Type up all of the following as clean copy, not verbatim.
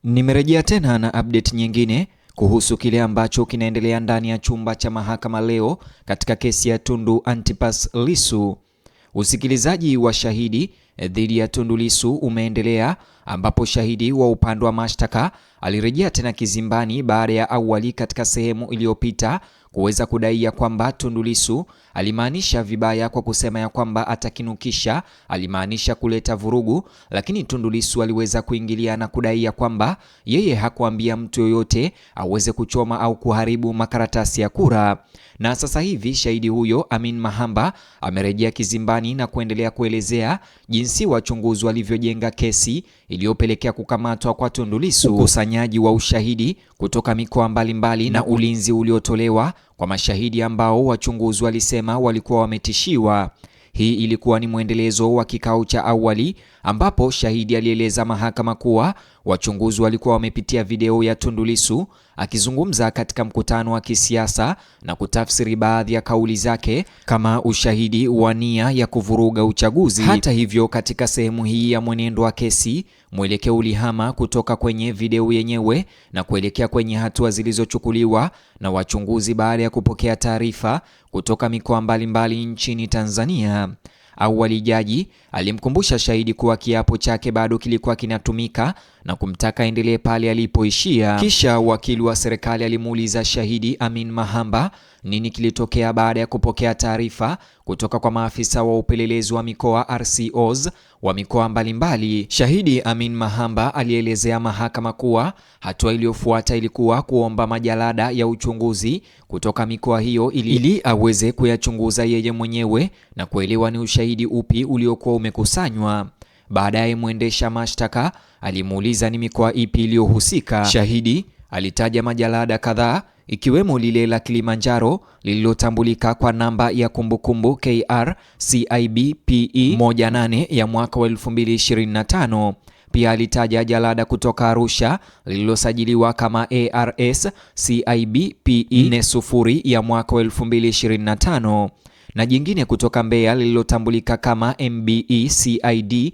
Nimerejea tena na update nyingine kuhusu kile ambacho kinaendelea ndani ya chumba cha mahakama leo katika kesi ya Tundu Antipas Lissu. Usikilizaji wa shahidi dhidi ya Tundu Lissu umeendelea ambapo shahidi wa upande wa mashtaka alirejea tena kizimbani baada ya awali katika sehemu iliyopita kuweza kudai ya kwamba Tundu Lissu alimaanisha vibaya kwa kusema ya kwamba atakinukisha, alimaanisha kuleta vurugu, lakini Tundu Lissu aliweza kuingilia na kudai ya kwamba yeye hakuambia mtu yoyote aweze kuchoma au kuharibu makaratasi ya kura. Na sasa hivi shahidi huyo Amin Mahamba amerejea kizimbani na kuendelea kuelezea jinsi wachunguzi walivyojenga kesi iliyopelekea kukamatwa kwa Tundu Lissu, ukusanyaji wa ushahidi kutoka mikoa mbalimbali na ulinzi uliotolewa kwa mashahidi ambao wachunguzi walisema walikuwa wametishiwa. Hii ilikuwa ni mwendelezo wa kikao cha awali ambapo shahidi alieleza mahakama kuwa wachunguzi walikuwa wamepitia video ya Tundu Lissu akizungumza katika mkutano wa kisiasa na kutafsiri baadhi ya kauli zake kama ushahidi wa nia ya kuvuruga uchaguzi. Hata hivyo, katika sehemu hii ya mwenendo wa kesi, mwelekeo ulihama kutoka kwenye video yenyewe na kuelekea kwenye hatua zilizochukuliwa na wachunguzi baada ya kupokea taarifa kutoka mikoa mbalimbali nchini Tanzania. Awali jaji alimkumbusha shahidi kuwa kiapo chake bado kilikuwa kinatumika na kumtaka endelee pale alipoishia. Kisha wakili wa serikali alimuuliza shahidi Amin Mahamba nini kilitokea baada ya kupokea taarifa kutoka kwa maafisa wa upelelezi wa mikoa RCOs wa mikoa mbalimbali. Shahidi Amin Mahamba alielezea mahakama kuwa hatua iliyofuata ilikuwa kuomba majalada ya uchunguzi kutoka mikoa hiyo ili aweze kuyachunguza yeye mwenyewe na kuelewa ni ushahidi upi uliokuwa umekusanywa. Baadaye mwendesha mashtaka alimuuliza ni mikoa ipi iliyohusika. Shahidi alitaja majalada kadhaa ikiwemo lile la Kilimanjaro lililotambulika kwa namba ya kumbukumbu KRCIB-PE 18 ya mwaka wa 2025. Pia alitaja jalada kutoka Arusha lililosajiliwa kama ARS-CIB-PE 40 ya mwaka wa 2025 na jingine kutoka Mbeya lililotambulika kama MBE-CID-PE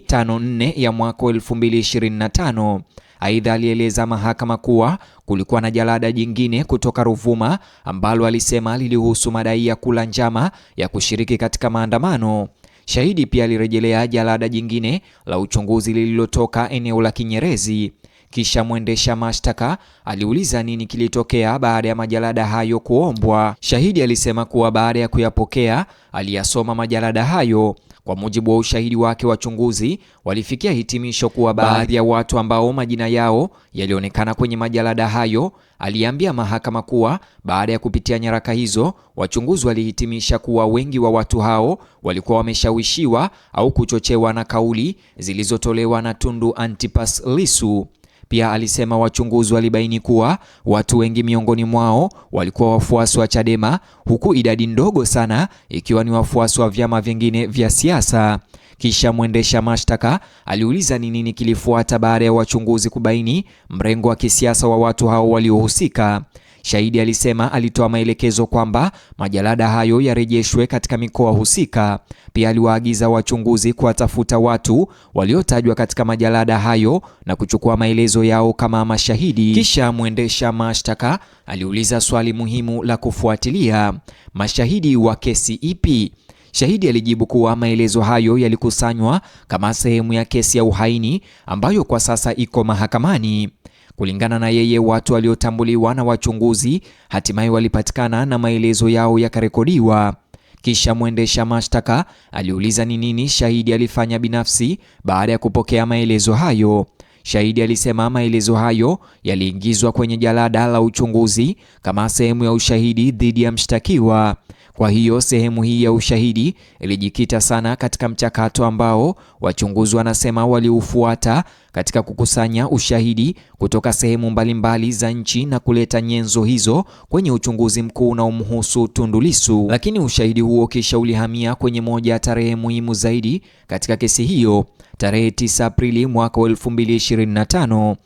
54 ya mwaka wa 2025. Aidha, alieleza mahakama kuwa kulikuwa na jalada jingine kutoka Ruvuma ambalo alisema lilihusu madai ya kula njama ya kushiriki katika maandamano. Shahidi pia alirejelea jalada jingine la uchunguzi lililotoka eneo la Kinyerezi. Kisha mwendesha mashtaka aliuliza nini kilitokea baada ya majalada hayo kuombwa. Shahidi alisema kuwa baada ya kuyapokea aliyasoma majalada hayo. Kwa mujibu wa ushahidi wake, wachunguzi walifikia hitimisho kuwa baadhi ya watu ambao majina yao yalionekana kwenye majalada hayo, aliambia mahakama kuwa baada ya kupitia nyaraka hizo, wachunguzi walihitimisha kuwa wengi wa watu hao walikuwa wameshawishiwa au kuchochewa na kauli zilizotolewa na Tundu Antipas Lissu. Pia alisema wachunguzi walibaini kuwa watu wengi miongoni mwao walikuwa wafuasi wa Chadema, huku idadi ndogo sana ikiwa ni wafuasi wa vyama vingine vya siasa. Kisha mwendesha mashtaka aliuliza ni nini kilifuata baada ya wachunguzi kubaini mrengo wa kisiasa wa watu hao waliohusika. Shahidi alisema alitoa maelekezo kwamba majalada hayo yarejeshwe katika mikoa husika. Pia aliwaagiza wachunguzi kuwatafuta watu waliotajwa katika majalada hayo na kuchukua maelezo yao kama mashahidi. Kisha mwendesha mashtaka aliuliza swali muhimu la kufuatilia: mashahidi wa kesi ipi? Shahidi alijibu kuwa maelezo hayo yalikusanywa kama sehemu ya kesi ya uhaini ambayo kwa sasa iko mahakamani. Kulingana na yeye, watu waliotambuliwa na wachunguzi hatimaye walipatikana na maelezo yao yakarekodiwa. Kisha mwendesha mashtaka aliuliza ni nini shahidi alifanya binafsi baada ya kupokea maelezo hayo. Shahidi alisema maelezo hayo yaliingizwa kwenye jalada la uchunguzi kama sehemu ya ushahidi dhidi ya mshtakiwa. Kwa hiyo sehemu hii ya ushahidi ilijikita sana katika mchakato ambao wachunguzi wanasema waliufuata katika kukusanya ushahidi kutoka sehemu mbalimbali za nchi na kuleta nyenzo hizo kwenye uchunguzi mkuu unaomhusu Tundu Lissu. Lakini ushahidi huo kisha ulihamia kwenye moja ya tarehe muhimu zaidi katika kesi hiyo, tarehe 9 Aprili mwaka 2025.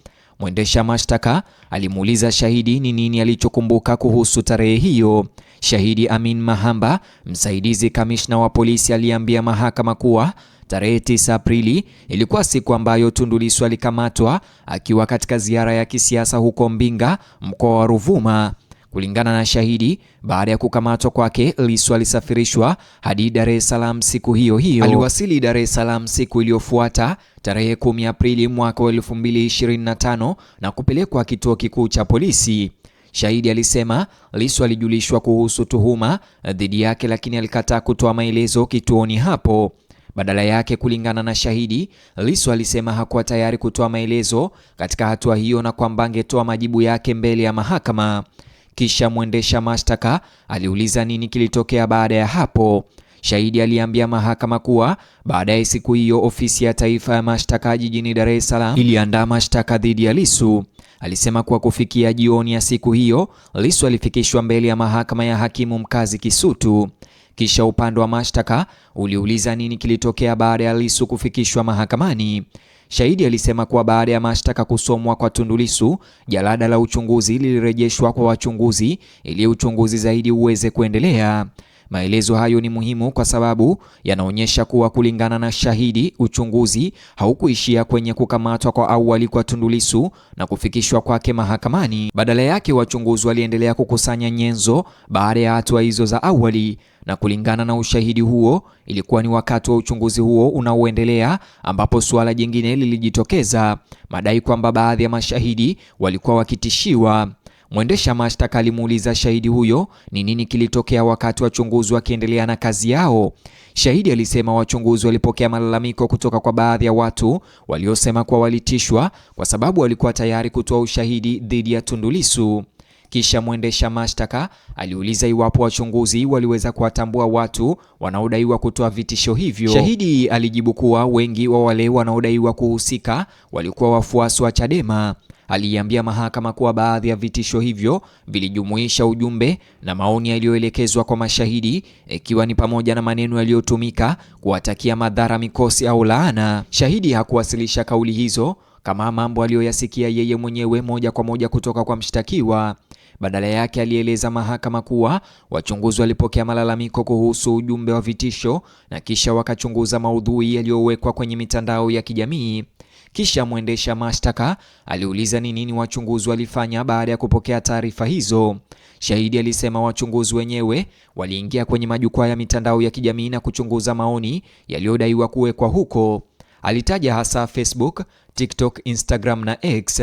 Mwendesha mashtaka alimuuliza shahidi ni nini alichokumbuka kuhusu tarehe hiyo. Shahidi Amin Mahamba, msaidizi kamishna wa polisi, aliambia mahakama kuwa Tarehe 9 Aprili ilikuwa siku ambayo Tundu Lissu alikamatwa akiwa katika ziara ya kisiasa huko Mbinga, mkoa wa Ruvuma. Kulingana na shahidi, baada ya kukamatwa kwake, Lissu alisafirishwa hadi Dar es Salaam siku hiyo hiyo. Aliwasili Dar es Salaam siku iliyofuata tarehe 10 Aprili mwaka 2025 na kupelekwa kituo kikuu cha polisi. Shahidi alisema Lissu alijulishwa kuhusu tuhuma dhidi yake, lakini alikataa kutoa maelezo kituoni hapo. Badala yake, kulingana na shahidi, Lissu alisema hakuwa tayari kutoa maelezo katika hatua hiyo na kwamba angetoa majibu yake mbele ya mahakama. Kisha mwendesha mashtaka aliuliza nini kilitokea baada ya hapo. Shahidi aliambia mahakama kuwa baadaye siku hiyo ofisi ya taifa ya mashtaka jijini Dar es Salaam iliandaa mashtaka dhidi ya Lissu. Alisema kuwa kufikia jioni ya siku hiyo, Lissu alifikishwa mbele ya mahakama ya hakimu mkazi Kisutu. Kisha upande wa mashtaka uliuliza nini kilitokea baada ya Lissu kufikishwa mahakamani. Shahidi alisema kuwa baada ya mashtaka kusomwa kwa Tundu Lissu, jalada la uchunguzi lilirejeshwa kwa wachunguzi ili uchunguzi zaidi uweze kuendelea. Maelezo hayo ni muhimu kwa sababu yanaonyesha kuwa kulingana na shahidi, uchunguzi haukuishia kwenye kukamatwa kwa awali kwa Tundu Lissu na kufikishwa kwake mahakamani. Badala yake, wachunguzi waliendelea kukusanya nyenzo baada ya hatua hizo za awali, na kulingana na ushahidi huo, ilikuwa ni wakati wa uchunguzi huo unaoendelea ambapo suala jingine lilijitokeza, madai kwamba baadhi ya mashahidi walikuwa wakitishiwa. Mwendesha mashtaka alimuuliza shahidi huyo ni nini kilitokea wakati wachunguzi wakiendelea na kazi yao. Shahidi alisema wachunguzi walipokea malalamiko kutoka kwa baadhi ya watu waliosema kuwa walitishwa kwa sababu walikuwa tayari kutoa ushahidi dhidi ya Tundu Lissu. Kisha mwendesha mashtaka aliuliza iwapo wachunguzi waliweza kuwatambua watu wanaodaiwa kutoa vitisho hivyo. Shahidi alijibu kuwa wengi wa wale wanaodaiwa kuhusika walikuwa wafuasi wa Chadema. Aliambia mahakama kuwa baadhi ya vitisho hivyo vilijumuisha ujumbe na maoni yaliyoelekezwa kwa mashahidi, ikiwa ni pamoja na maneno yaliyotumika kuwatakia madhara, mikosi au laana. Shahidi hakuwasilisha kauli hizo kama mambo aliyoyasikia yeye mwenyewe moja kwa moja kutoka kwa mshtakiwa. Badala yake, alieleza mahakama kuwa wachunguzi walipokea malalamiko kuhusu ujumbe wa vitisho na kisha wakachunguza maudhui yaliyowekwa kwenye mitandao ya kijamii. Kisha mwendesha mashtaka aliuliza ni nini wachunguzi walifanya baada ya kupokea taarifa hizo. Shahidi alisema wachunguzi wenyewe waliingia kwenye majukwaa ya mitandao ya kijamii na kuchunguza maoni yaliyodaiwa kuwekwa huko. Alitaja hasa Facebook, TikTok, Instagram na X.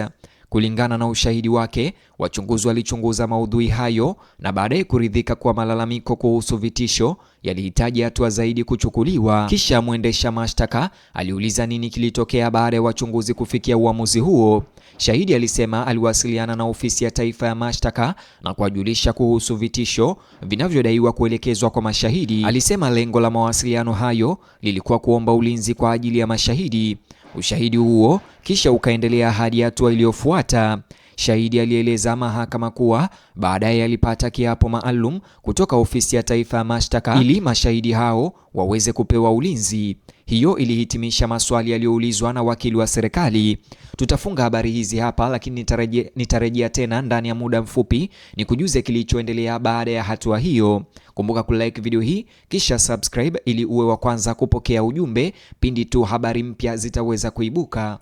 Kulingana na ushahidi wake, wachunguzi walichunguza maudhui hayo na baadaye kuridhika kwa malalamiko kuhusu vitisho yalihitaji hatua zaidi kuchukuliwa. Kisha mwendesha mashtaka aliuliza nini kilitokea baada ya wachunguzi kufikia uamuzi huo. Shahidi alisema aliwasiliana na ofisi ya taifa ya mashtaka na kuwajulisha kuhusu vitisho vinavyodaiwa kuelekezwa kwa mashahidi. Alisema lengo la mawasiliano hayo lilikuwa kuomba ulinzi kwa ajili ya mashahidi. Ushahidi huo kisha ukaendelea hadi hatua iliyofuata. Shahidi alieleza mahakama kuwa baadaye alipata kiapo maalum kutoka ofisi ya taifa ya mashtaka ili mashahidi hao waweze kupewa ulinzi. Hiyo ilihitimisha maswali yaliyoulizwa na wakili wa serikali. Tutafunga habari hizi hapa, lakini nitarejea tena ndani ya muda mfupi ni kujuze kilichoendelea baada ya hatua hiyo. Kumbuka kulike video hii kisha subscribe ili uwe wa kwanza kupokea ujumbe pindi tu habari mpya zitaweza kuibuka.